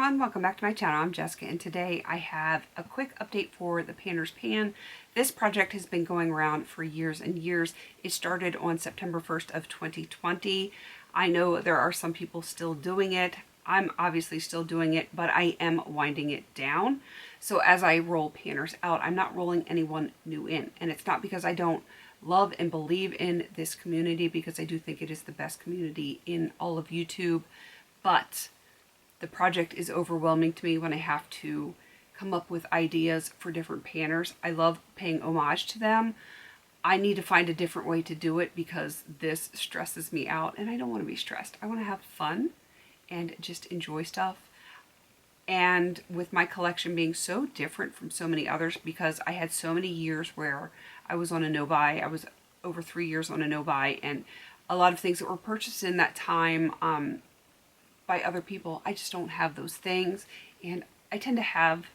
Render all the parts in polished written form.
everyone, welcome back to my channel. I'm Jessica and today I have a quick update for the Panner's Pan. This project has been going around for years and years. It started on September 1st of 2020. I know there are some people still doing it. I'm obviously still doing it, but I am winding it down. So as I roll Panners out, I'm not rolling anyone new in. And it's not because I don't love and believe in this community, because I do think it is the best community in all of YouTube. But the project is overwhelming to me when I have to come up with ideas for different panners. I love paying homage to them. I need to find a different way to do it because this stresses me out and I don't want to be stressed. I want to have fun and just enjoy stuff. And with my collection being so different from so many others, because I had so many years where I was on a no-buy. I was over 3 years on a no-buy, and a lot of things that were purchased in that time by other people, I just don't have those things, and I tend to have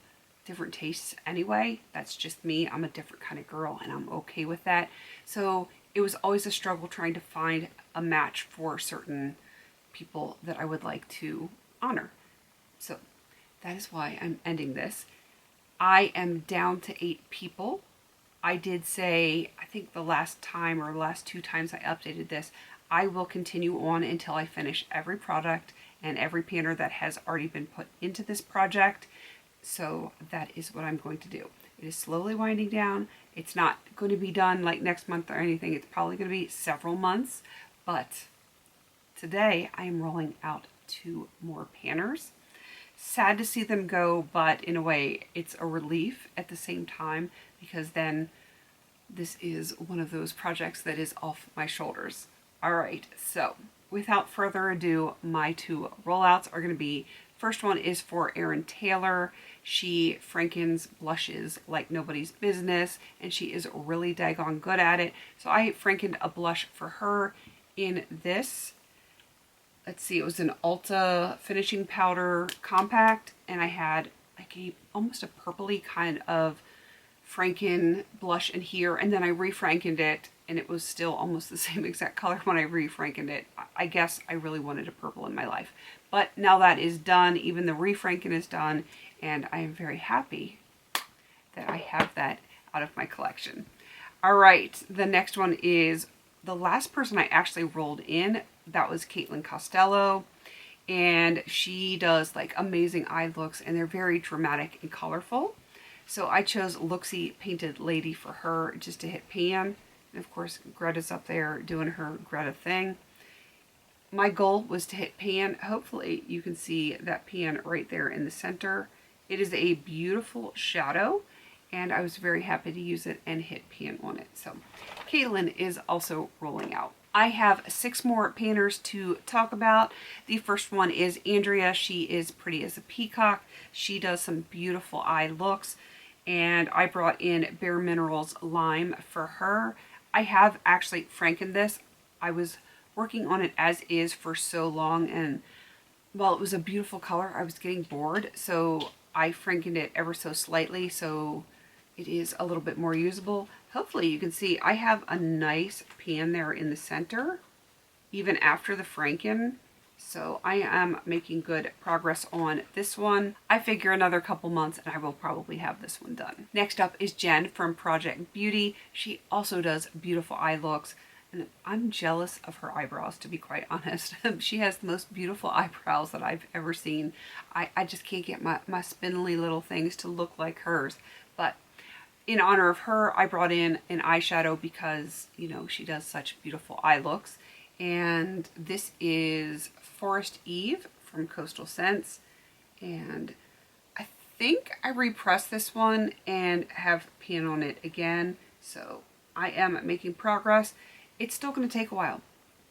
different tastes anyway. That's just me. I'm a different kind of girl and I'm okay with that. So it was always a struggle trying to find a match for certain people that I would like to honor. So that is why I'm ending this. I am down to 8 people. I did say, I think the last time or the last 2 times I updated this, I will continue on until I finish every product and every panner that has already been put into this project. So that is what I'm going to do. It is slowly winding down. It's not going to be done like next month or anything. It's probably going to be several months. But today I am rolling out 2 more panners. Sad to see them go, but in a way it's a relief at the same time, because then this is one of those projects that is off my shoulders. All right, so without further ado, my 2 rollouts are going to be, first one is for Erin Taylor. She frankens blushes like nobody's business, and she is really daggone good at it. So I frankened a blush for her in this. Let's see, it was an Ulta finishing powder compact, and I had like almost a purpley kind of franken blush in here, and then I refrankened it, and it was still almost the same exact color when I refrankened it. I guess I really wanted a purple in my life. But now that is done, even the refranking is done, and I am very happy that I have that out of my collection. All right, the next one is the last person I actually rolled in. That was Costello, and she does like amazing eye looks, and they're very dramatic and colorful. So I chose Looksy Painted Lady for her just to hit pan. And of course, Greta's up there doing her Greta thing. My goal was to hit pan. Hopefully you can see that pan right there in the center. It is a beautiful shadow, and I was very happy to use it and hit pan on it. So Ceylan is also rolling out. I have 6 more panners to talk about. The first one is Andrea. She is pretty as a peacock. She does some beautiful eye looks, and I brought in Bare Minerals Lime for her. I have actually frankened this. I was working on it as is for so long, and while it was a beautiful color, I was getting bored, so I frankened it ever so slightly so it is a little bit more usable. Hopefully you can see I have a nice pan there in the center even after the franken. So I am making good progress on this one. I figure another couple months and I will probably have this one done. Next up is Jenn from Project Beauty. She also does beautiful eye looks, and I'm jealous of her eyebrows, to be quite honest. She has the most beautiful eyebrows that I've ever seen. I just can't get my spindly little things to look like hers. But in honor of her, I brought in an eyeshadow because, you know, she does such beautiful eye looks. And this is Forest Eve from Coastal Scents, and I think I repressed this one and have pan on it again, so I am making progress. It's still going to take a while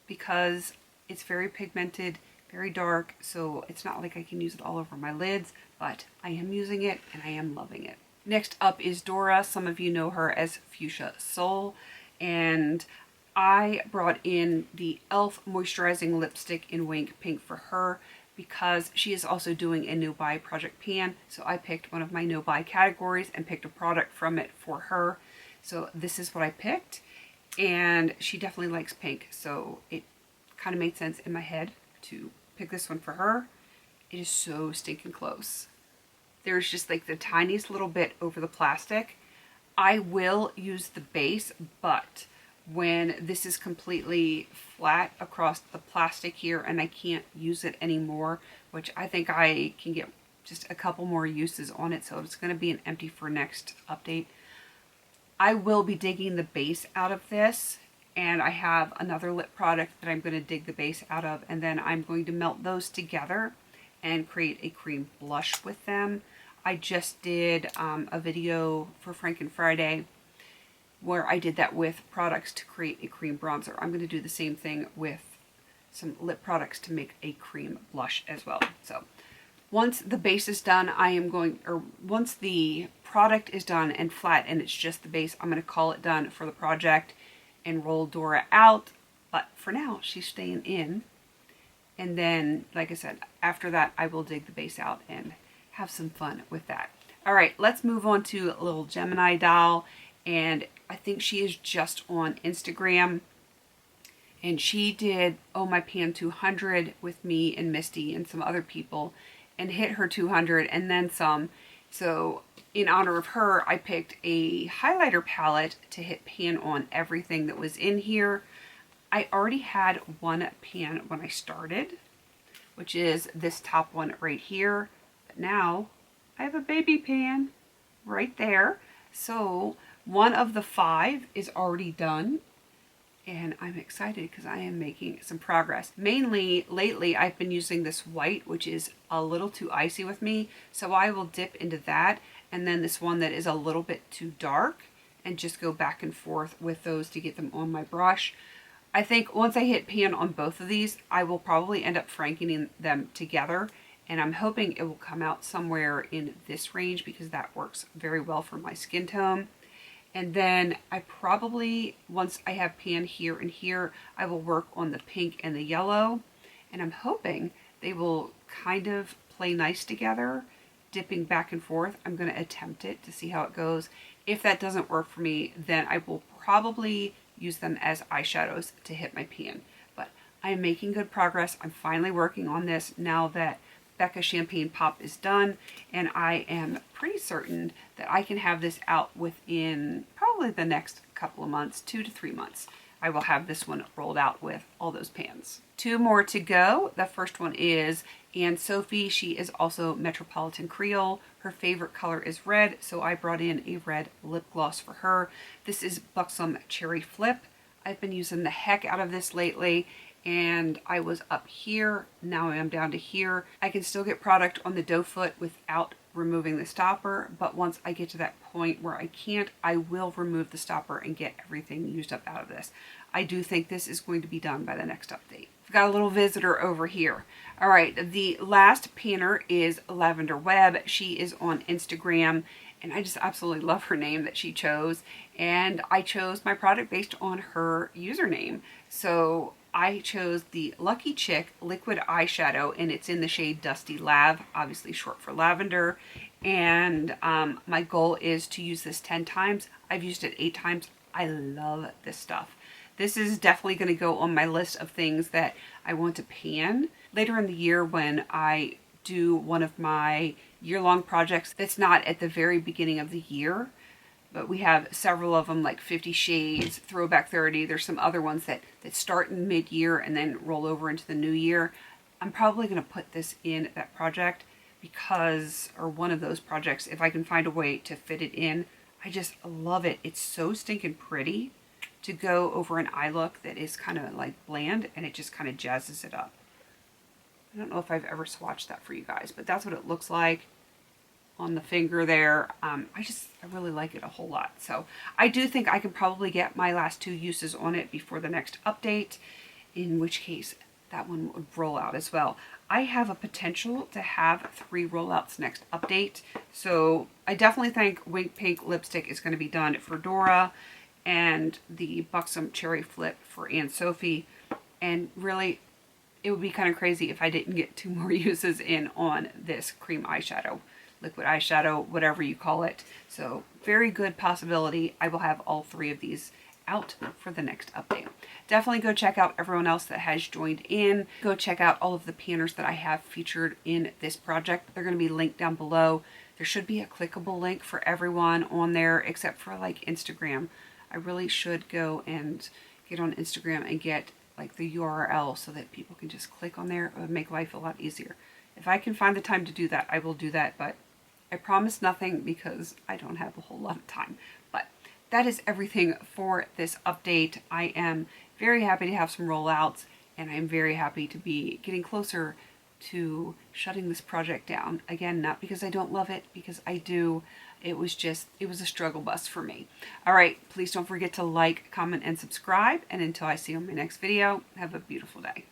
because it's very pigmented, very dark, so it's not like I can use it all over my lids, but I am using it and I am loving it. Next up is Dora. Some of you know her as Fuchsia Soul, and I brought in the e.l.f. Moisturizing Lipstick in Wink Pink for her because she is also doing a no-buy project pan. So I picked one of my no-buy categories and picked a product from it for her. So this is what I picked, and she definitely likes pink. So it kind of made sense in my head to pick this one for her. It is so stinking close. There's just like the tiniest little bit over the plastic. I will use the base, but when this is completely flat across the plastic here and I can't use it anymore, which I think I can get just a couple more uses on it, so it's going to be an empty for next update. I will be digging the base out of this, and I have another lip product that I'm going to dig the base out of, and then I'm going to melt those together and create a cream blush with them. I just did a video for Franken Friday where I did that with products to create a cream bronzer. I'm going to do the same thing with some lip products to make a cream blush as well. So once the base is done, once the product is done and flat and it's just the base, I'm going to call it done for the project and roll Dora out. But for now, she's staying in. And then, like I said, after that, I will dig the base out and have some fun with that. All right, let's move on to a little Gemini doll. And I think she is just on Instagram. And she did Oh My Pan 200 with me and Misty and some other people and hit her 200 and then some. So in honor of her, I picked a highlighter palette to hit pan on everything that was in here. I already had one pan when I started, which is this top one right here. But now I have a baby pan right there. So one of the 5 is already done. And I'm excited because I am making some progress. Mainly, lately, I've been using this white, which is a little too icy with me. So I will dip into that. And then this one that is a little bit too dark. And just go back and forth with those to get them on my brush. I think once I hit pan on both of these, I will probably end up frankening them together. And I'm hoping it will come out somewhere in this range because that works very well for my skin tone. And then I probably, once I have pan here and here, I will work on the pink and the yellow. And I'm hoping they will kind of play nice together, dipping back and forth. I'm going to attempt it to see how it goes. If that doesn't work for me, then I will probably use them as eyeshadows to hit my pan. But I am making good progress. I'm finally working on this now that Becca Champagne Pop is done, and I am pretty certain that I can have this out within probably the next couple of months, 2 to 3 months. I will have this one rolled out with all those pans. 2 more to go. The first one is Sophie. She is also Metropolitan Creole. Her favorite color is red, so I brought in a red lip gloss for her. This is Buxom Cherry Flip. I've been using the heck out of this lately. And I was up here, now I am down to here. I can still get product on the doe foot without removing the stopper, but once I get to that point where I can't, I will remove the stopper and get everything used up out of this. I do think this is going to be done by the next update. I've got a little visitor over here. All right, the last panner is Lavender Web. She is on Instagram, and I just absolutely love her name that she chose. And I chose my product based on her username. So I chose the Lucky Chick liquid eyeshadow, and it's in the shade Dusty Lav, obviously short for lavender. And my goal is to use this 10 times. I've used it 8 times. I love this stuff. This is definitely going to go on my list of things that I want to pan later in the year when I do one of my year-long projects that's not at the very beginning of the year. But we have several of them, like 50 Shades, Throwback 30. There's some other ones that start in mid-year and then roll over into the new year. I'm probably going to put this in that project because, or one of those projects, if I can find a way to fit it in. I just love it. It's so stinking pretty to go over an eye look that is kind of like bland, and it just kind of jazzes it up. I don't know if I've ever swatched that for you guys, but that's what it looks like on the finger there. I really like it a whole lot. So I do think I can probably get my last 2 uses on it before the next update, in which case that one would roll out as well. I have a potential to have 3 rollouts next update. So I definitely think Wink Pink lipstick is going to be done for Dora, and the Buxom Cherry Flip for Sophie. And really, it would be kind of crazy if I didn't get 2 more uses in on this cream eyeshadow, liquid eyeshadow, whatever you call it. So very good possibility I will have all 3 of these out for the next update. Definitely go check out everyone else that has joined in. Go check out all of the panners that I have featured in this project. They're going to be linked down below. There should be a clickable link for everyone on there except for like Instagram. I really should go and get on Instagram and get like the URL so that people can just click on there. It would make life a lot easier. If I can find the time to do that, I will do that, but I promise nothing because I don't have a whole lot of time. But that is everything for this update. I am very happy to have some rollouts, and I'm very happy to be getting closer to shutting this project down. Again, not because I don't love it, because I do. It was a struggle bus for me. All right, please don't forget to like, comment, and subscribe. And until I see you on my next video, have a beautiful day.